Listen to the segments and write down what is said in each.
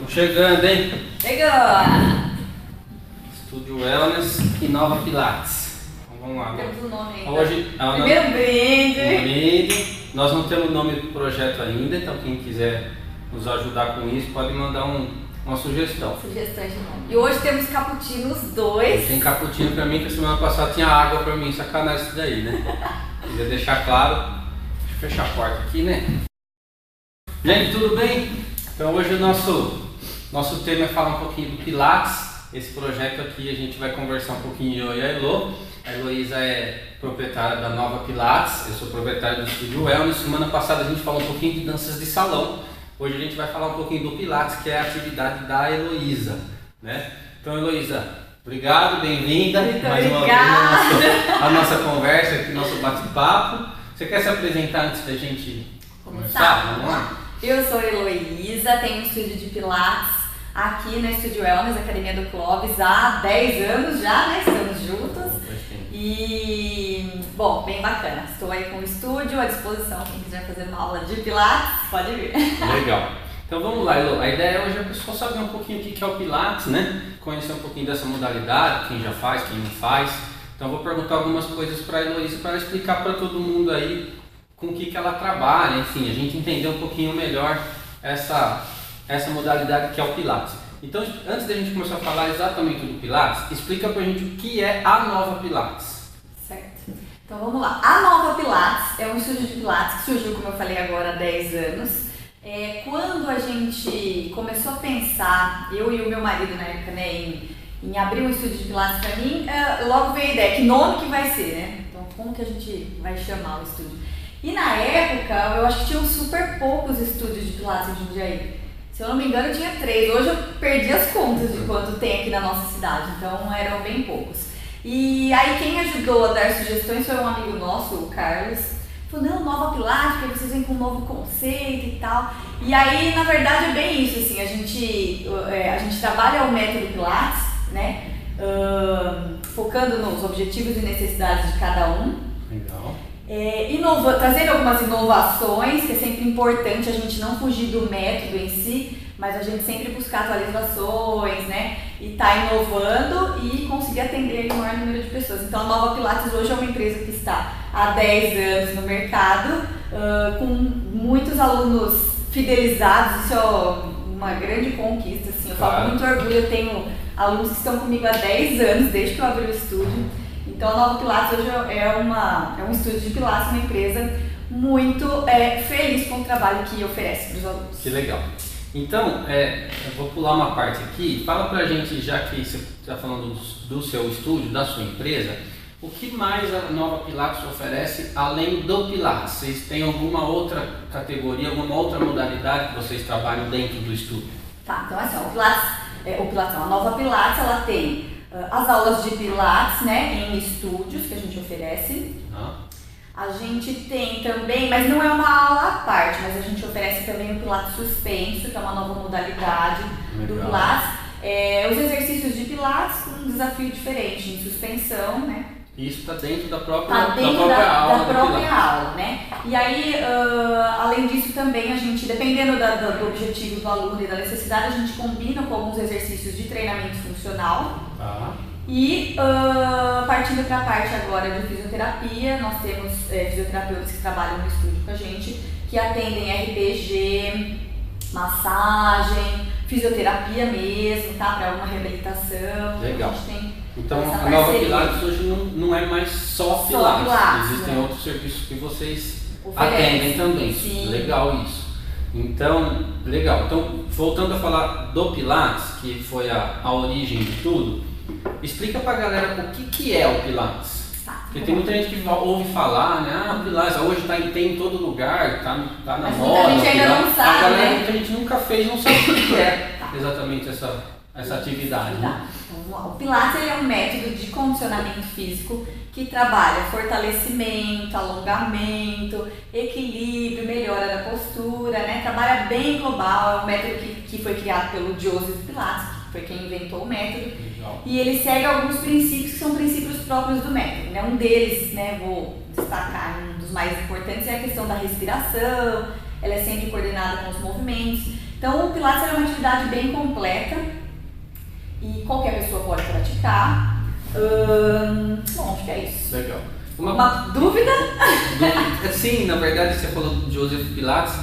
Estamos chegando, hein? Chegou! Estúdio Wellness e Nova Pilates. Então vamos lá. Temos o nome ainda. Hoje é o Primeiro brinde. Nós não temos o nome do projeto ainda, então quem quiser nos ajudar com isso pode mandar uma sugestão. Sugestões de nome. E hoje temos cappuccinos 2. Tem cappuccino pra mim, que a semana passada tinha água pra mim, sacanagem isso daí, né? Queria deixar claro. Deixa eu fechar a porta aqui, né? Gente, tudo bem? Então hoje o nosso tema é falar um pouquinho do Pilates. Esse projeto aqui a gente vai conversar um pouquinho eu e a Elo. A Heloísa é proprietária da Nova Pilates, eu sou proprietário do Estúdio Wellness. Semana passada a gente falou um pouquinho de danças de salão. Hoje a gente vai falar um pouquinho do Pilates, que é a atividade da Heloísa, né? Então, Heloísa, obrigado, bem-vinda mais uma vez à nossa conversa, aqui, nosso bate-papo. Você quer se apresentar antes da gente começar? Vamos lá? Eu sou a Heloísa, tenho um estúdio de Pilates aqui na Estúdio Wellness, Academia do Clóvis, há 10 anos já, né? Estamos juntos. E, bom, bem bacana. Estou aí com o estúdio à disposição. Quem quiser fazer uma aula de Pilates, pode vir. Legal. Então vamos lá, Elo. A ideia hoje é a pessoa saber um pouquinho o que é o Pilates, né? Conhecer um pouquinho dessa modalidade, quem já faz, quem não faz. Então vou perguntar algumas coisas para a Heloísa para ela explicar para todo mundo aí com o que ela trabalha, enfim, a gente entender um pouquinho melhor essa modalidade que é o Pilates. Então, antes da gente começar a falar exatamente do Pilates, explica pra gente o que é a Nova Pilates. Certo. Então vamos lá. A Nova Pilates é um estúdio de Pilates que surgiu, como eu falei agora, há 10 anos. Quando a gente começou a pensar, eu e o meu marido na época, né, em abrir um estúdio de Pilates pra mim, logo veio a ideia, que nome que vai ser, né? Então como que a gente vai chamar o estúdio? E na época, eu acho que tinham super poucos estúdios de Pilates em Jundiaí. Se eu não me engano, tinha 3. Hoje eu perdi as contas de quanto tem aqui na nossa cidade, então eram bem poucos. E aí quem ajudou a dar sugestões foi um amigo nosso, o Carlos. Falou, não, Nova Pilates, porque vocês vêm com um novo conceito e tal. E aí, na verdade, é bem isso, assim, a gente trabalha o método Pilates, né? Focando nos objetivos e necessidades de cada um. Legal. Trazendo algumas inovações, que é sempre importante a gente não fugir do método em si, mas a gente sempre buscar atualizações, né? E tá inovando e conseguir atender o maior número de pessoas. Então a Nova Pilates hoje é uma empresa que está há 10 anos no mercado, com muitos alunos fidelizados. Isso é uma grande conquista, assim. Eu falo com muito orgulho, eu tenho alunos que estão comigo há 10 anos, desde que eu abri o estúdio. Então a Nova Pilates hoje é um estúdio de Pilates, uma empresa muito feliz com o trabalho que oferece para os alunos. Que legal. Então, eu vou pular uma parte aqui. Fala pra gente, já que você está falando do seu estúdio, da sua empresa, o que mais a Nova Pilates oferece além do Pilates? Vocês têm alguma outra categoria, alguma outra modalidade que vocês trabalham dentro do estúdio? Tá, então assim, a Nova Pilates, ela tem as aulas de Pilates, né, em estúdios que a gente oferece. A gente tem também, mas não é uma aula à parte, mas a gente oferece também o Pilates suspenso, que é uma nova modalidade do Pilates. Os exercícios de Pilates com um desafio diferente, em suspensão, né? Isso está dentro da própria aula, né? E aí, além disso também, a gente, dependendo do objetivo do aluno e da necessidade, a gente combina com alguns exercícios de treinamento funcional. E partindo para a parte agora de fisioterapia, nós temos fisioterapeutas que trabalham no estúdio com a gente, que atendem RPG, massagem, fisioterapia mesmo, tá? Para uma reabilitação. Legal. A gente tem então a Nova Pilates hoje não é mais só Pilates. Existem outros serviços que vocês atendem também. Sim. Legal isso. Então, legal. Então, voltando a falar do Pilates, que foi a origem de tudo, explica pra galera o que é o Pilates. Porque tem muita gente que ouve falar, né? Pilates hoje tem em todo lugar, tá na mas moda. Muita gente ainda não sabe, né? Muita gente nunca fez, não sabe o que é exatamente essa atividade. Né? Então, o Pilates ele é um método de condicionamento físico que trabalha fortalecimento, alongamento, equilíbrio, melhora da postura, né? Trabalha bem global, é um método que foi criado pelo Joseph Pilates, que foi quem inventou o método. Legal. E ele segue alguns princípios que são princípios próprios do método, né? Um deles, né, vou destacar, um dos mais importantes é a questão da respiração, ela é sempre coordenada com os movimentos. Então o Pilates é uma atividade bem completa e qualquer pessoa pode praticar. Bom, acho que é isso. Legal. Uma dúvida? Sim, na verdade você falou do Joseph Pilates,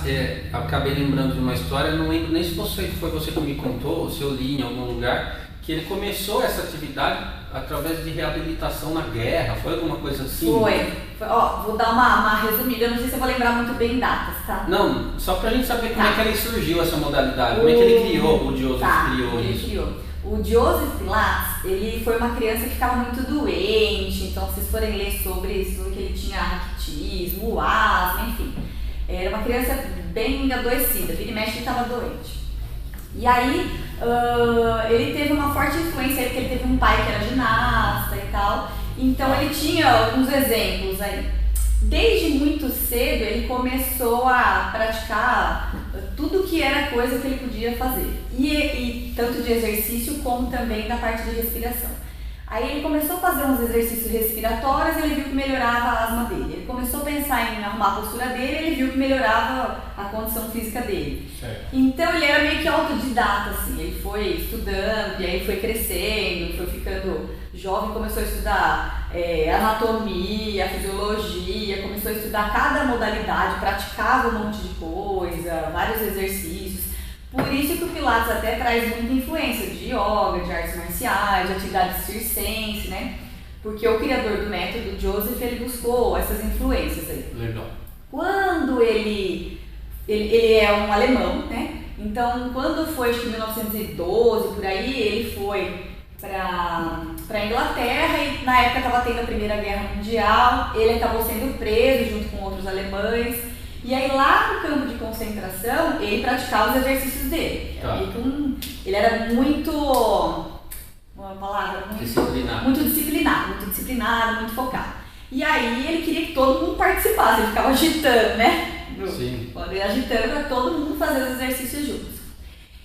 acabei lembrando de uma história, não lembro nem se foi você que me contou, ou se eu li em algum lugar, que ele começou essa atividade através de reabilitação na guerra, foi alguma coisa assim? Foi. Ó, vou dar uma resumida, eu não sei se eu vou lembrar muito bem datas, tá? Não, só pra gente saber como é que ele surgiu essa modalidade, como é que ele criou, o Joseph criou isso. Criou. O Joseph Pilates, ele foi uma criança que ficava muito doente, então se vocês forem ler sobre isso, que ele tinha raquitismo, asma, enfim. Era uma criança bem adoecida, vira e mexe ele estava doente. E aí, ele teve uma forte influência, porque ele teve um pai que era ginasta e tal, então ele tinha alguns exemplos aí. Desde muito cedo ele começou a praticar tudo que era coisa que ele podia fazer, e tanto de exercício como também da parte de respiração. Aí ele começou a fazer uns exercícios respiratórios e ele viu que melhorava a asma dele. Ele começou a pensar em arrumar a postura dele e ele viu que melhorava a condição física dele. Certo. Então ele era meio que autodidata, assim, ele foi estudando e aí foi crescendo, foi ficando jovem, começou a estudar anatomia, fisiologia, começou a estudar cada modalidade, praticava um monte de coisa, vários exercícios. Por isso que o Pilates até traz muita influência de yoga, de artes marciais, de atividades circense, né? Porque o criador do método, Joseph, ele buscou essas influências aí. Legal. Quando ele é um alemão, né? Então, quando foi, acho que em 1912, por aí, ele foi para Inglaterra e na época estava tendo a Primeira Guerra Mundial, ele acabou sendo preso junto com outros alemães. E aí lá no campo de concentração, ele praticava os exercícios dele. Tá. Ele era muito, uma palavra, muito disciplinado, muito focado. E aí ele queria que todo mundo participasse, ele ficava agitando, né? Sim. Ele agitando para todo mundo fazer os exercícios juntos.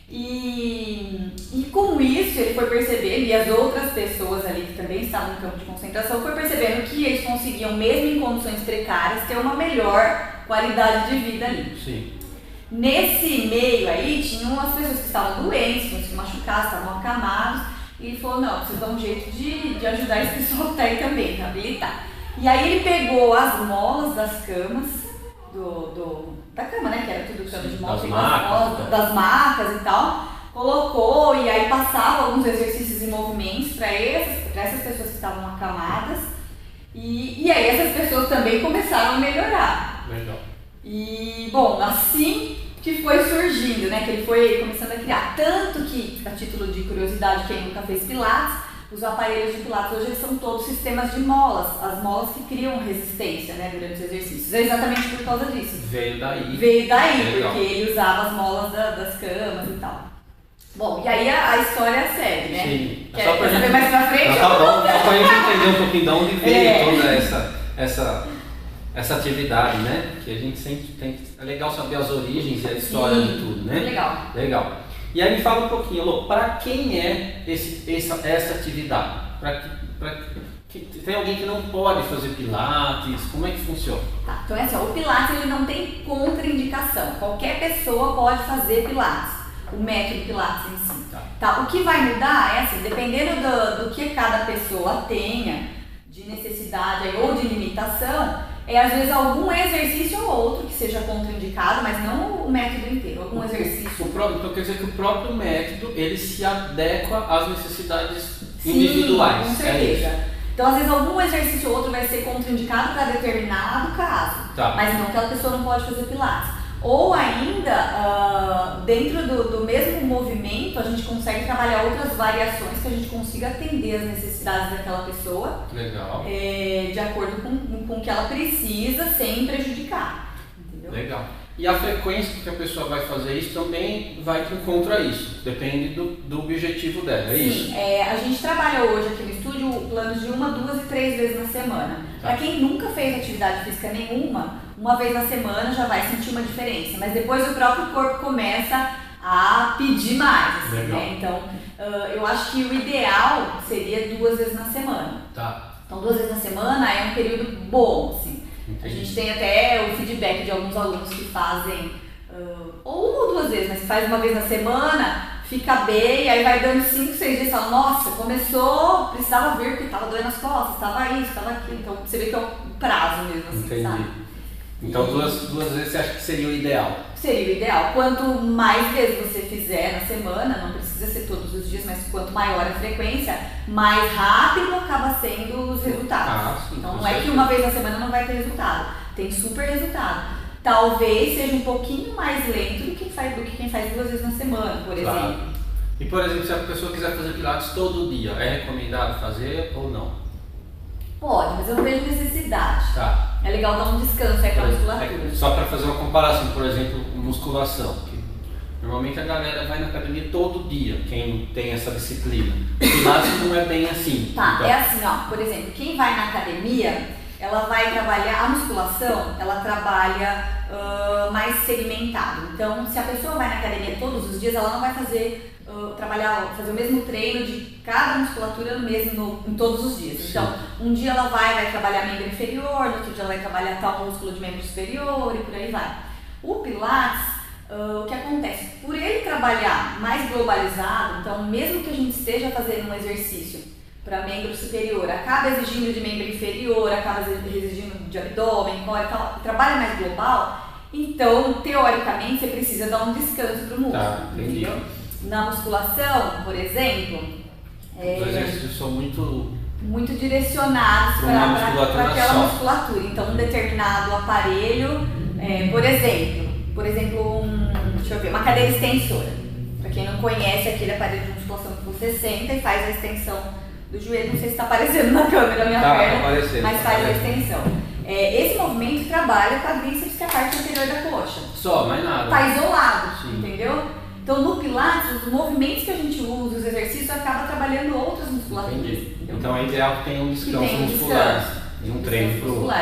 E com isso ele foi percebendo, e as outras pessoas ali que também estavam no campo de concentração, foi percebendo que eles conseguiam, mesmo em condições precárias, ter uma melhor qualidade de vida ali. Sim. Nesse meio aí, tinham as pessoas que estavam doentes, que se machucaram, estavam acamados, e ele falou, não, preciso dar um jeito de ajudar esse pessoal que tá aí também, reabilitar. E aí ele pegou as molas das camas, da cama, né, que era tudo cama de mola, das macas e tal, colocou e aí passava alguns exercícios e movimentos para essas pessoas que estavam acamadas, e aí essas pessoas também começaram a melhorar. Legal. E, bom, assim que foi surgindo, né, que ele foi começando a criar. Tanto que, a título de curiosidade, quem nunca fez Pilates, os aparelhos de Pilates hoje são todos sistemas de molas, as molas que criam resistência, né, durante os exercícios. É exatamente por causa disso. Veio daí, legal. Porque ele usava as molas das camas e tal. Bom, e aí a história segue, né? Sim. Quer saber mais pra frente? Tá bom, só pra gente entender um pouquinho de onde veio toda essa atividade, né? Que a gente sempre tem. É legal saber as origens e a história de tudo, né? Legal. E aí me fala um pouquinho, Lô, para quem é essa atividade? Tem alguém que não pode fazer Pilates? Como é que funciona? Tá, então é assim, o Pilates ele não tem contraindicação. Qualquer pessoa pode fazer Pilates. O método Pilates em si. Tá, o que vai mudar é assim, dependendo do que cada pessoa tenha de necessidade ou de limitação, às vezes algum exercício ou outro que seja contraindicado, mas não o método inteiro, algum exercício. Então quer dizer que o próprio método, ele se adequa às necessidades individuais. Com certeza. Então às vezes algum exercício ou outro vai ser contraindicado para determinado caso, mas não aquela pessoa não pode fazer Pilates. Ou ainda, dentro do mesmo movimento, a gente consegue trabalhar outras variações que a gente consiga atender as necessidades daquela pessoa. Legal. De acordo com o que ela precisa, sem prejudicar. Entendeu? Legal. E a frequência que a pessoa vai fazer isso também vai contra isso, depende do objetivo dela, é isso? Sim, a gente trabalha hoje aqui no estúdio planos de 1, 2 e 3 vezes na semana. Para quem nunca fez atividade física nenhuma, uma vez na semana já vai sentir uma diferença, mas depois o próprio corpo começa a pedir mais, assim, né? Então, eu acho que o ideal seria 2 vezes na semana. Então 2 vezes na semana é um período bom, assim. Entendi. A gente tem até o feedback de alguns alunos que fazem ou 1 ou 2 vezes, mas faz uma vez na semana, fica bem, aí vai dando 5, 6 dias e fala, nossa, começou, precisava vir porque tava doendo as costas, tava isso, tava aquilo. Então você vê que é um prazo mesmo, assim, Entendi. sabe? Então duas vezes você acha que seria o ideal? Seria o ideal. Quanto mais vezes você fizer na semana, não precisa ser todos os dias, mas quanto maior a frequência, mais rápido acaba sendo os resultados. Sim, então não é que uma vez na semana não vai ter resultado, tem super resultado. Talvez seja um pouquinho mais lento do que quem faz 2 vezes na semana, por exemplo. E por exemplo, se a pessoa quiser fazer pilates todo dia, é recomendado fazer ou não? Pode, mas eu não vejo necessidade. Tá. É legal dar um descanso aí pra musculatura. Só para fazer uma comparação, por exemplo, musculação. Que normalmente a galera vai na academia todo dia, quem tem essa disciplina. Pilates não é bem assim. Tá, então... é assim, ó, por exemplo, quem vai na academia, ela vai trabalhar, a musculação, ela trabalha mais segmentado. Então, se a pessoa vai na academia todos os dias, ela não vai fazer fazer o mesmo treino de cada musculatura em todos os dias. Sim. Então, um dia ela vai trabalhar membro inferior, no outro dia ela vai trabalhar tal músculo de membro superior e por aí vai. O Pilates, o que acontece? Por ele trabalhar mais globalizado, então mesmo que a gente esteja fazendo um exercício para membro superior, acaba exigindo de membro inferior, acaba exigindo de abdômen, core e tal, trabalha mais global, então teoricamente você precisa dar um descanso para o músculo. Tá, entendi. Entendeu? Na musculação, por exemplo, os exercícios são muito direcionados para aquela musculatura. Então, um determinado aparelho, por exemplo, uma cadeira extensora. Para quem não conhece aquele aparelho de musculação que você senta e faz a extensão do joelho, não sei se está aparecendo na câmera a minha perna, mas faz a extensão. Esse movimento trabalha quadríceps, que é a parte anterior da coxa. Só, mais nada. Está isolado, Sim. Entendeu? Então, no Pilates, os movimentos que a gente usa, os exercícios, acaba trabalhando outras musculaturas. Entendi. Então é ideal que tenha um descanso muscular. De um treino pro outro.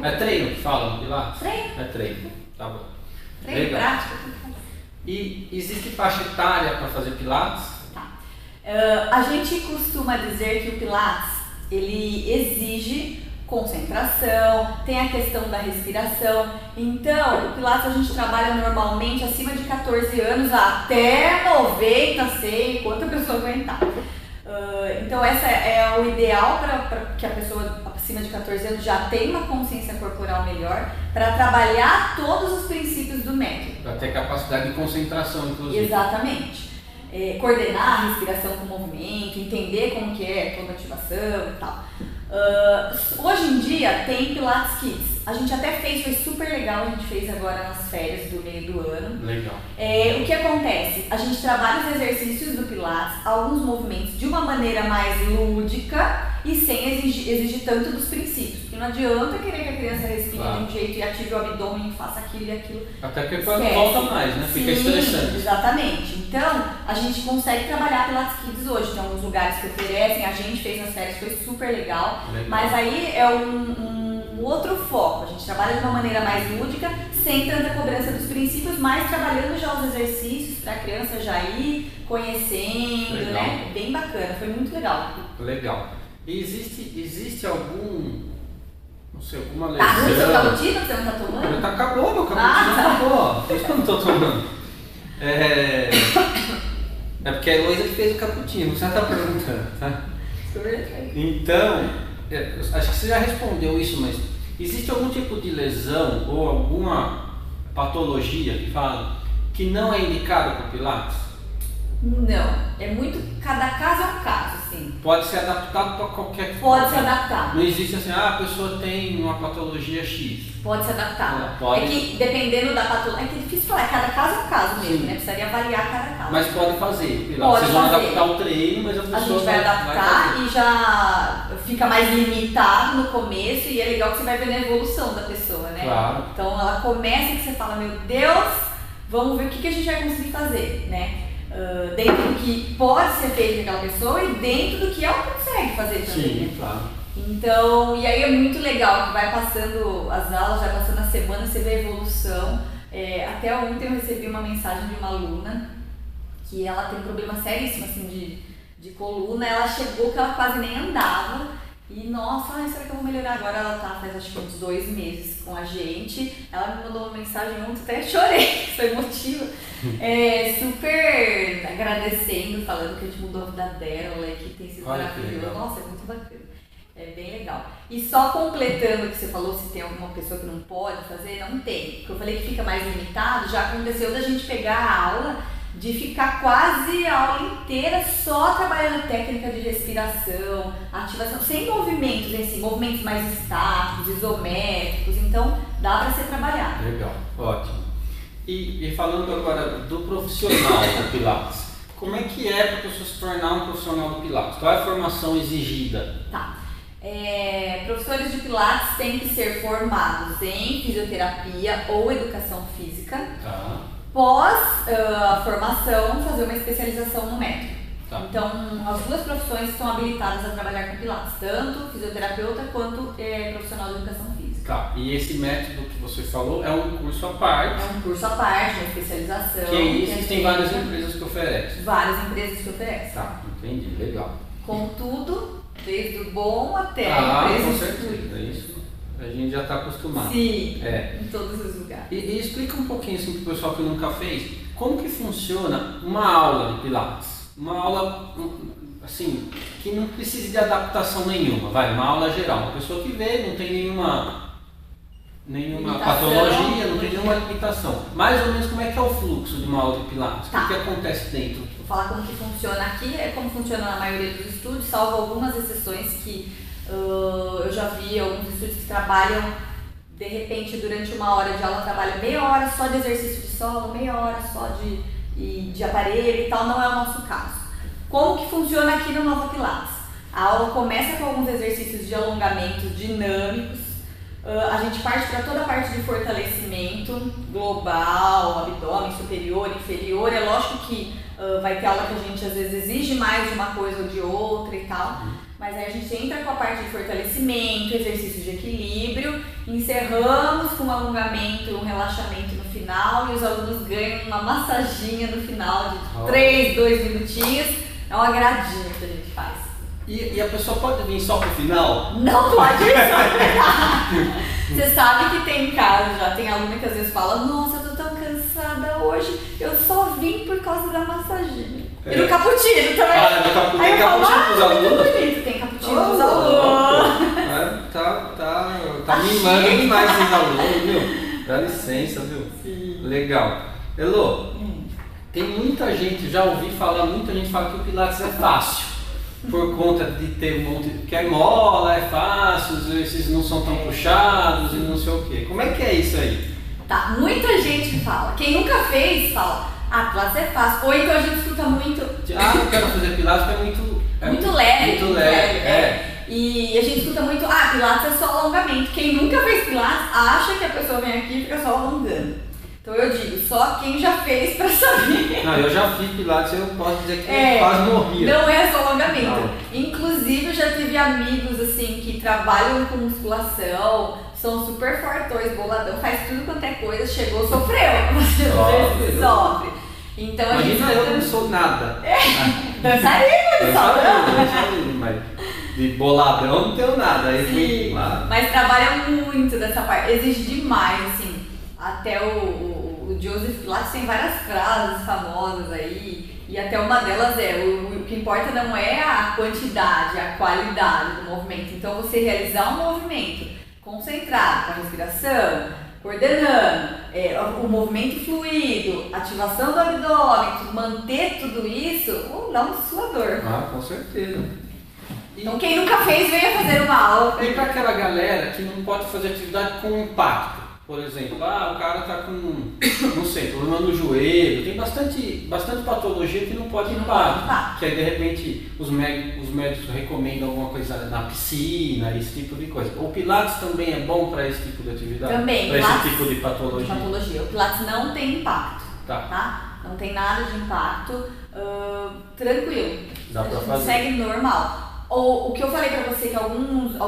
É treino que fala no Pilates? Treino. É treino. Tá bom. Treino prático. E existe faixa etária para fazer Pilates? Tá. A gente costuma dizer que o Pilates, ele exige concentração, tem a questão da respiração. Então, o Pilates a gente trabalha normalmente acima de 14 anos até 90, sei quanto a pessoa aguentar. Então, essa é o ideal para que a pessoa acima de 14 anos já tenha uma consciência corporal melhor para trabalhar todos os princípios do método. Para ter capacidade de concentração, inclusive. Exatamente. Coordenar a respiração com o movimento, entender como que é toda a ativação e tal. Hoje em dia tem Pilates Kids. A gente até fez, foi super legal, a gente fez agora nas férias do meio do ano. Legal. O que acontece? A gente trabalha os exercícios do Pilates, alguns movimentos de uma maneira mais lúdica e sem exigir tanto dos princípios. Porque não adianta querer que a criança respire de um jeito e ative o abdômen e faça aquilo e aquilo. Até porque volta mais, né? Fica estressante. Exatamente. Então, a gente consegue trabalhar Pilates Kids hoje. Tem alguns lugares que oferecem, a gente fez nas férias, foi super legal. Mas aí é um outro foco. A gente trabalha de uma maneira mais lúdica, sem tanta cobrança dos princípios, mas trabalhando já os exercícios para a criança já ir conhecendo, né? Bem bacana, foi muito legal. Legal. E existe alguma lesão? Tá ruim seu cappuccino que você não tá tomando? Acabou, meu cappuccino acabou. Por isso que eu não tô tomando. É porque a Heloísa que fez o cappuccino, você tá perguntando, tá? Então, acho que você já respondeu isso, mas existe algum tipo de lesão ou alguma patologia que não é indicada para o Pilates? Não, cada caso é um caso, assim. Pode ser adaptado para qualquer coisa. Pode se adaptar. Não existe assim, a pessoa tem uma patologia X. Pode se adaptar. Pode. É que dependendo da patologia, é que é difícil falar, cada caso é um caso mesmo, né? Precisaria avaliar cada caso. Mas pode fazer. Pode Vocês vão adaptar o treino, mas a pessoa gente vai adaptar e já fica mais limitado no começo e é legal que você vai vendo a evolução da pessoa, né? Claro. Então ela começa e você fala, meu Deus, vamos ver o que a gente vai conseguir fazer, né? Dentro do que pode ser feito com aquela pessoa e dentro do que ela consegue fazer também. Sim, né? claro. Então, e aí é muito legal que vai passando as aulas, vai passando a semana, você vê a evolução. Até ontem eu recebi uma mensagem de uma aluna que ela tem um problema seríssimo assim, de coluna. Ela chegou que ela quase nem andava E nossa, será que eu vou melhorar agora? Ela tá faz acho que uns 2 meses com a gente. Ela me mandou uma mensagem ontem, até chorei, foi emotiva. Super agradecendo, falando que a gente mudou a vida dela e que tem sido maravilhoso. Nossa, é muito bacana. É bem legal. E só completando o que você falou, se tem alguma pessoa que não pode fazer, não tem. Porque eu falei que fica mais limitado, já aconteceu da gente pegar a aula, de ficar quase a aula inteira só trabalhando técnica de respiração, ativação, sem movimentos em si, movimentos mais estáticos, isométricos, então dá para ser trabalhado. Legal, ótimo. E falando agora do profissional do Pilates, como é que é para a pessoa se tornar um profissional do Pilates? Qual é a formação exigida? Tá. Professores de Pilates têm que ser formados em fisioterapia ou educação física. Tá. Pós a formação, fazer uma especialização no método. Tá. Então, as duas profissões estão habilitadas a trabalhar com Pilates, tanto fisioterapeuta quanto profissional de educação física. Tá. E esse método que você falou é um curso à parte? É um curso à parte, uma especialização. Que é isso, tem várias empresas que oferecem. Várias empresas que oferecem. Tá, entendi, legal. Contudo, desde o bom até a empresa. Com certeza, é isso. A gente já está acostumado. Sim, em todos os lugares. E explica um pouquinho assim para o pessoal que nunca fez, como que funciona uma aula de Pilates? Uma aula assim, que não precisa de adaptação nenhuma, uma aula geral. Uma pessoa que vê, não tem nenhuma patologia, não tem nenhuma limitação. Mais ou menos como é que é o fluxo de uma aula de Pilates? Tá. O que acontece dentro? Vou falar como que funciona aqui, é como funciona na maioria dos estúdios, salvo algumas exceções que eu já vi alguns estúdios que trabalham, de repente, durante uma hora de aula, trabalham meia hora só de exercício de solo, meia hora só de aparelho e tal, não é o nosso caso. Como que funciona aqui no Nova Pilates? A aula começa com alguns exercícios de alongamento dinâmicos, a gente parte para toda a parte de fortalecimento global, abdômen, superior, inferior. É lógico que vai ter aula que a gente às vezes exige mais de uma coisa ou de outra e tal, mas aí a gente entra com a parte de fortalecimento, exercício de equilíbrio, encerramos com um alongamento, um relaxamento no final e os alunos ganham uma massaginha no final de 3, 2 minutinhos. É um agradinho que a gente faz. E a pessoa pode vir só pro final? Não pode vir só pro final. Você sabe que tem casos, já tem aluno que às vezes fala, nossa, eu tô tão cansada hoje, eu só vim por causa da massaginha. E do cappuccino também. Tem cappuccino pros alunos? Tem cappuccino pros alunos. Tá mimando demais esses alunos, viu? Dá licença, viu? Sim. Legal. Elô, tem muita gente, já ouvi falar, muita gente fala que o Pilates é fácil. Por conta de ter um monte que é mola, é fácil, os exercícios não são tão puxados e não sei o quê. Como é que é isso aí? Tá, muita gente fala. Quem nunca fez, fala, Pilates é fácil. Ou então a gente escuta muito, eu quero fazer Pilates porque é muito leve. Muito leve. E a gente escuta muito, Pilates é só alongamento. Quem nunca fez Pilates acha que a pessoa vem aqui e fica só alongando. Então eu digo, só quem já fez pra saber. Não, eu já fiz Pilates, eu posso dizer que eu quase morria. Não é só alongamento. Não. Inclusive eu já tive amigos assim que trabalham com musculação, são super fortões, boladão, faz tudo quanto é coisa, chegou, sofreu. Sofre. Então a gente. Imagina, eu não sou nada. Dançarino, mas de boladão não tenho nada. Sim, mas trabalha muito dessa parte, exige demais, assim. Até o Joseph Pilates tem várias frases famosas aí, e até uma delas o que importa não é a quantidade, a qualidade do movimento. Então você realizar um movimento concentrado com a respiração, coordenando, o movimento fluido, ativação do abdômen, manter tudo isso, dá um suador. Com certeza. Então quem nunca fez, venha fazer uma aula. E para aquela galera que não pode fazer atividade com impacto? Por exemplo, o cara tá com, não sei, problema no joelho, tem bastante patologia que não pode impacto. Que aí de repente os médicos recomendam alguma coisa na piscina, esse tipo de coisa. O Pilates também é bom para esse tipo de atividade? Também. Para esse tipo de patologia? O Pilates não tem impacto, tá? Não tem nada de impacto, tranquilo. Dá para fazer. Segue normal. O que eu falei para você, que alguns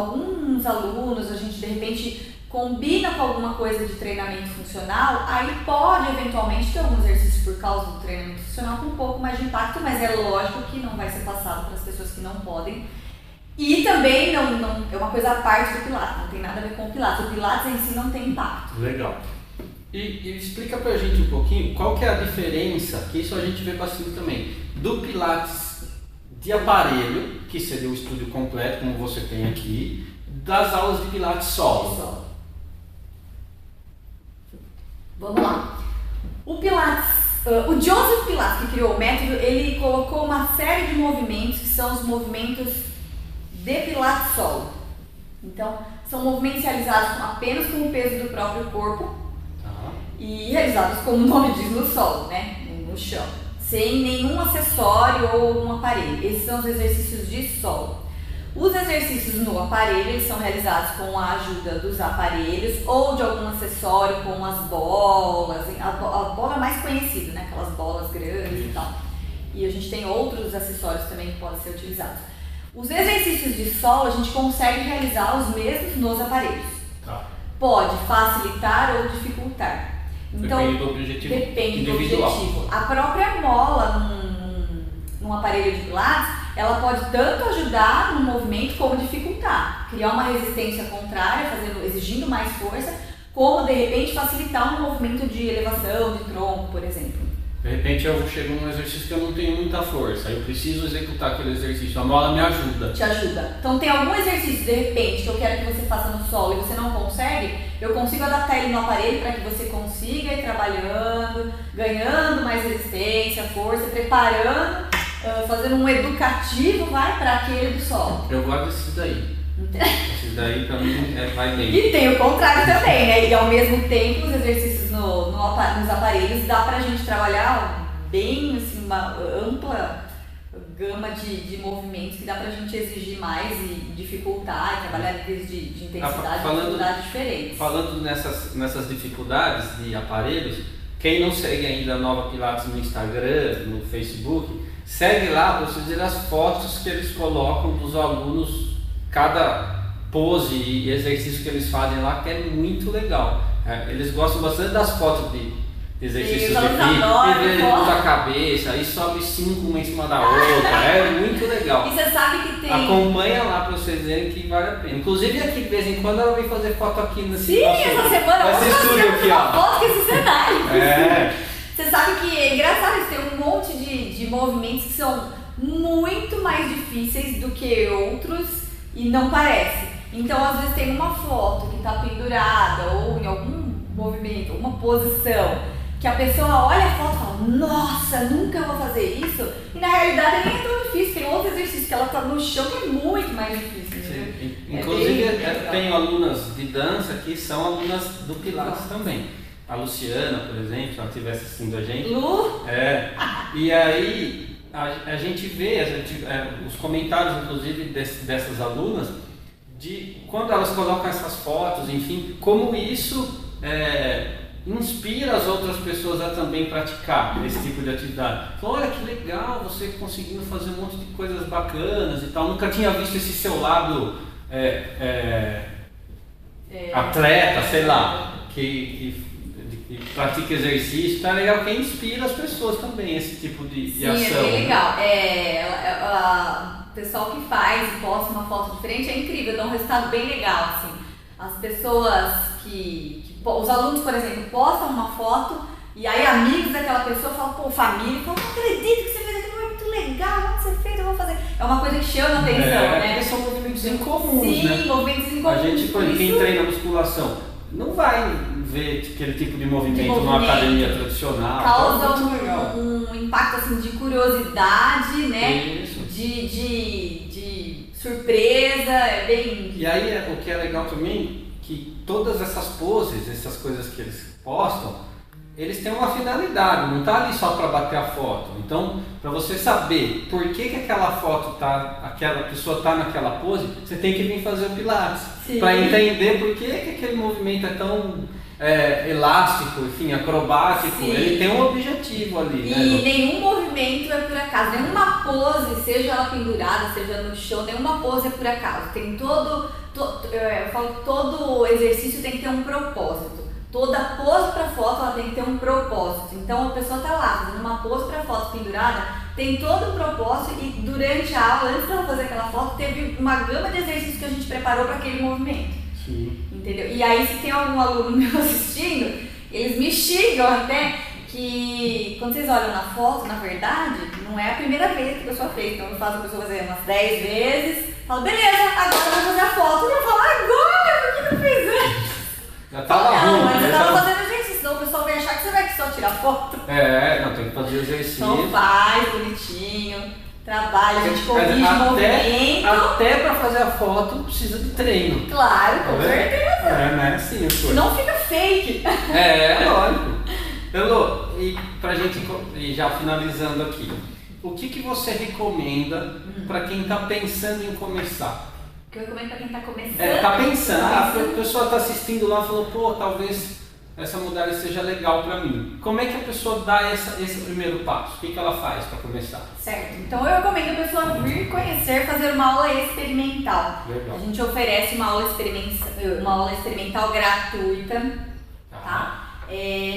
alunos, a gente de repente combina com alguma coisa de treinamento funcional, aí pode eventualmente ter algum exercício por causa do treinamento funcional com um pouco mais de impacto, mas é lógico que não vai ser passado para as pessoas que não podem. E também não é uma coisa à parte do Pilates, não tem nada a ver com o Pilates. O Pilates em si não tem impacto. Legal. E explica pra gente um pouquinho qual que é a diferença, que isso a gente vê bastante também, do Pilates de aparelho, que seria o estúdio completo, como você tem aqui, das aulas de Pilates solo. Vamos lá. O Pilates, o Joseph Pilates, que criou o método, ele colocou uma série de movimentos que são os movimentos de Pilates solo. Então, são movimentos realizados apenas com o peso do próprio corpo e realizados, como o nome diz, no solo, né? No chão, sem nenhum acessório ou algum aparelho. Esses são os exercícios de solo. Os exercícios no aparelho, eles são realizados com a ajuda dos aparelhos ou de algum acessório, como as bolas, a bola mais conhecida, né? Aquelas bolas grandes e tal. E a gente tem outros acessórios também que podem ser utilizados. Os exercícios de solo, a gente consegue realizar os mesmos nos aparelhos. Pode facilitar ou dificultar. Então, depende do objetivo individual. A própria mola num aparelho de Pilates, ela pode tanto ajudar no movimento como dificultar, criar uma resistência contrária, exigindo mais força, como de repente facilitar um movimento de elevação, de tronco, por exemplo. De repente eu chego num exercício que eu não tenho muita força, eu preciso executar aquele exercício, a mola me ajuda. Te ajuda. Então tem algum exercício de repente que eu quero que você faça no solo e você não consegue, eu consigo adaptar ele no aparelho para que você consiga ir trabalhando, ganhando mais resistência, força, preparando, fazendo um educativo, para aquele do solo. Eu gosto desses daí. Esses daí pra mim vai bem. E tem o contrário também, né? E ao mesmo tempo os exercícios nos aparelhos dá pra gente trabalhar bem, assim, uma ampla gama de movimentos que dá pra gente exigir mais e dificultar e trabalhar níveis de intensidade e dificuldade diferentes. Falando nessas dificuldades de aparelhos, quem não segue ainda a Nova Pilates no Instagram, no Facebook, segue lá para você ver as fotos que eles colocam dos alunos, cada pose e exercício que eles fazem lá, que é muito legal. Eles gostam bastante das fotos de exercícios de levanta a cabeça, aí sobe 5 uma em cima da outra, é muito legal. E você sabe que tem... Acompanha lá para vocês verem que vale a pena. Inclusive aqui, de vez em quando, ela vem fazer foto aqui nesse essa semana nesse estúdio aqui, ó. Foto com esse cenário. Você sabe que é engraçado, eles têm um monte de movimentos que são muito mais difíceis do que outros e não parece. Então, às vezes tem uma foto que está pendurada ou em algum movimento, uma posição, que a pessoa olha a foto e fala, nossa, nunca vou fazer isso. E na realidade nem é tão difícil, tem outro exercício que ela está no chão que é muito mais difícil. Sim. Inclusive, tenho alunas de dança que são alunas do Pilates também. A Luciana, por exemplo, se ela estiver assistindo a gente. Lu? E aí a gente vê os comentários, inclusive, dessas alunas, de quando elas colocam essas fotos, enfim, como isso inspira as outras pessoas a também praticar esse tipo de atividade. Então, olha que legal, você conseguindo fazer um monte de coisas bacanas e tal. Nunca tinha visto esse seu lado atleta, sei lá, que pratica exercício. Então é legal que inspira as pessoas também, esse tipo de ação. Sim, é bem legal. O pessoal que faz e posta uma foto diferente é incrível, dá um resultado bem legal, assim. As pessoas os alunos, por exemplo, postam uma foto e aí amigos daquela pessoa falam, família, falam, não acredito que você fez aquilo, é muito legal, onde você fez, eu vou fazer. É uma coisa que chama a atenção, né? Porque são movimentos incomuns, Sim, né? movimentos incomuns. A gente, quem treina musculação, não vai ver aquele tipo de movimento numa academia tradicional. Causa um impacto assim, de curiosidade, né? Isso. De surpresa, é bem... E aí o que é legal também, que todas essas poses, essas coisas que eles postam, eles têm uma finalidade, não tá ali só para bater a foto. Então, para você saber por que aquela foto aquela pessoa tá naquela pose, você tem que vir fazer o Pilates, para entender por que aquele movimento é tão elástico, enfim, acrobático. Sim. Ele tem um objetivo ali, né? E nenhum movimento é por acaso, nenhuma pose, seja ela pendurada, seja no chão, nenhuma pose é por acaso. Tem eu falo que todo exercício tem que ter um propósito. Toda pose para foto ela tem que ter um propósito. Então a pessoa está lá fazendo uma pose para foto pendurada, tem todo um propósito e durante a aula, antes de ela fazer aquela foto, teve uma gama de exercícios que a gente preparou para aquele movimento. Sim. Entendeu? E aí, se tem algum aluno meu assistindo, eles me xingam até que quando vocês olham na foto, na verdade, não é a primeira vez que a pessoa fez. Então eu faço a pessoa fazer umas 10 vezes, falo, beleza, agora eu vou fazer a foto. E eu falo, agora? Por que eu fiz isso? Já tava ruim. Não, mas eu tava fazendo exercício, senão o pessoal vai achar que você vai só tirar foto. Não, tem que fazer exercício. Então faz bonitinho, trabalha, a gente corrige o movimento. Até pra fazer a foto precisa de treino. Claro, com certeza. Não é assim as coisas. Não fica fake. Lógico. Elô, e pra gente ir já finalizando aqui, o que você recomenda pra quem tá pensando em começar? O que eu recomendo pra quem tá começando? Tá pensando, a pessoa tá assistindo lá e falou, pô, talvez essa modalidade seja legal pra mim. Como é que a pessoa dá esse primeiro passo? O que ela faz pra começar? Certo, então eu recomendo a pessoa vir conhecer, fazer uma aula experimental. Legal. A gente oferece uma aula experimental gratuita, tá?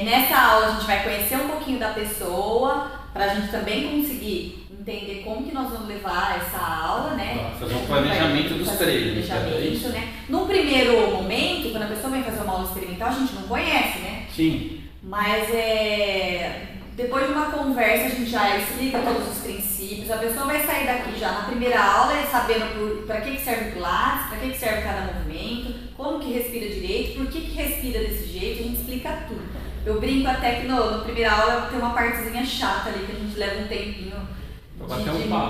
Nessa aula a gente vai conhecer um pouquinho da pessoa, pra gente também conseguir entender como que nós vamos levar essa aula, né? Fazer um planejamento dos treinos. Né? Num primeiro momento, quando a pessoa vem fazer uma aula experimental, a gente não conhece, né? Sim. Mas depois de uma conversa a gente já explica todos os princípios, a pessoa vai sair daqui já na primeira aula sabendo para que serve o Pilates, para que serve cada movimento, como que respira direito, por que respira desse jeito, a gente explica tudo. Eu brinco até que no primeira aula tem uma partezinha chata ali que a gente leva um tempinho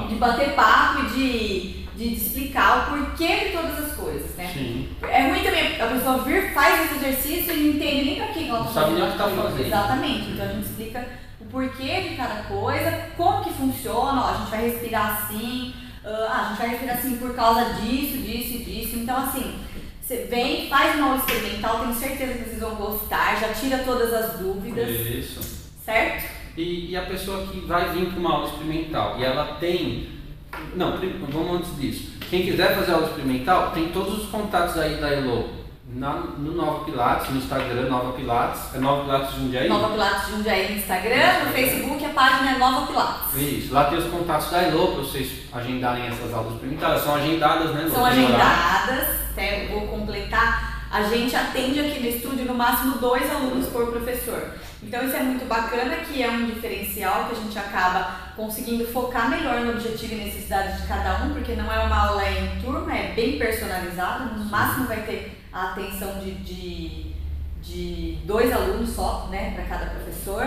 de bater papo e de explicar o porquê de todas as coisas, né? Sim. É ruim também a pessoa vir, faz esse exercício e não entende nem pra que ela não sabe nem o que tá fazendo. Exatamente, então a gente explica o porquê de cada coisa, como que funciona, ó, a gente vai respirar assim, a gente vai respirar assim por causa disso, disso e disso. Então assim, você vem, faz uma aula experimental, tenho certeza que vocês vão gostar, já tira todas as dúvidas. Isso. Certo? E a pessoa que vai vir para uma aula experimental e ela tem... Não, vamos antes disso. Quem quiser fazer aula experimental, tem todos os contatos aí da Elô no Nova Pilates, no Instagram Nova Pilates. É Nova Pilates Jundiaí? Nova Pilates Jundiaí no Instagram, no Facebook a página é Nova Pilates. Isso, lá tem os contatos da Elô para vocês agendarem essas aulas experimentais. São agendadas, né, Elô? São agendadas, até vou completar. A gente atende aqui no estúdio no máximo 2 alunos por professor. Então isso é muito bacana, que é um diferencial que a gente acaba conseguindo focar melhor no objetivo e necessidade de cada um, porque não é uma aula em turma, é bem personalizada, no máximo vai ter a atenção de 2 alunos só, né, para cada professor.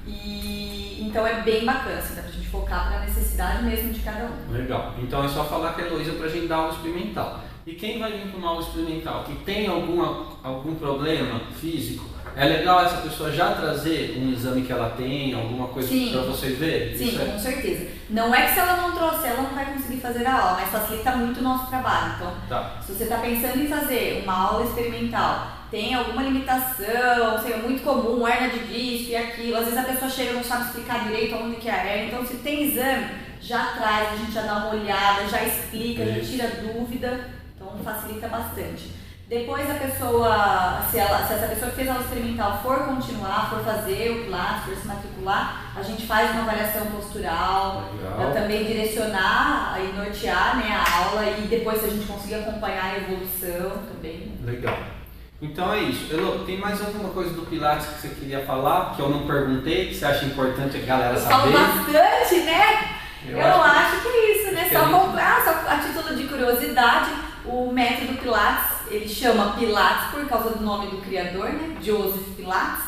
E então é bem bacana, assim, dá pra gente focar para a necessidade mesmo de cada um. Legal, então é só falar com a Heloísa pra gente dar aula experimental. E quem vai vir para uma aula experimental que tem algum problema físico, é legal essa pessoa já trazer um exame que ela tem, alguma coisa para vocês verem? Sim, com certeza. Não é que se ela não trouxer, ela não vai conseguir fazer a aula, mas facilita muito o nosso trabalho. Então, se você está pensando em fazer uma aula experimental, tem alguma limitação, sei, é muito comum, hernia de disco e aquilo, às vezes a pessoa chega e não sabe explicar direito onde que é a hernia, então se tem exame, já traz, a gente já dá uma olhada, já explica, já tira dúvida, então facilita bastante. Depois a pessoa, se essa pessoa que fez aula experimental for continuar, for fazer o Pilates, for se matricular, a gente faz uma avaliação postural, para também direcionar e nortear, né, a aula, e depois se a gente conseguir acompanhar a evolução também. Legal. Então é isso. Elô, tem mais alguma coisa do Pilates que você queria falar, que eu não perguntei, que você acha importante a galera saber? Eu falo bastante, né? Eu acho que é isso, né? Só a título de curiosidade, o método Pilates, ele chama Pilates por causa do nome do criador, né? Joseph Pilates.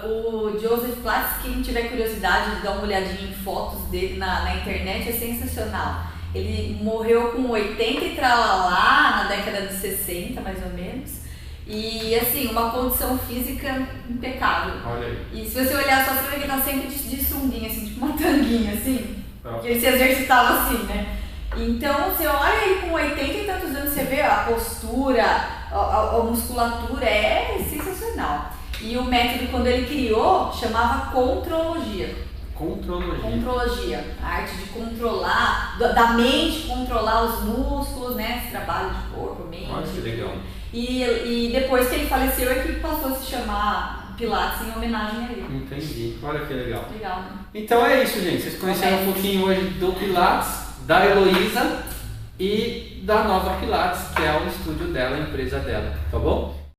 O Joseph Pilates, quem tiver curiosidade de dar uma olhadinha em fotos dele na internet, é sensacional. Ele morreu com 80 e tralalá na década de 60, mais ou menos. E assim, uma condição física impecável. Olha aí. E se você olhar só, você vai ver que ele tá sempre de sunguinha, assim, tipo uma tanguinha, assim. Que ele se exercitava assim, né? Então, você olha ele com 80 e tantos anos, você vê a postura, a musculatura, é sensacional. E o método, quando ele criou, chamava contrologia. Contrologia, a arte de controlar, da mente controlar os músculos, né? Esse trabalho de corpo, mente. Olha que legal. E depois que ele faleceu é que passou a se chamar colocar Pilates em homenagem a ele. Entendi. Olha que legal. Legal, né? Então é isso, gente. Vocês conheceram um pouquinho hoje do Pilates, da Heloísa e da Nova Pilates, que é o estúdio dela, a empresa dela, tá bom?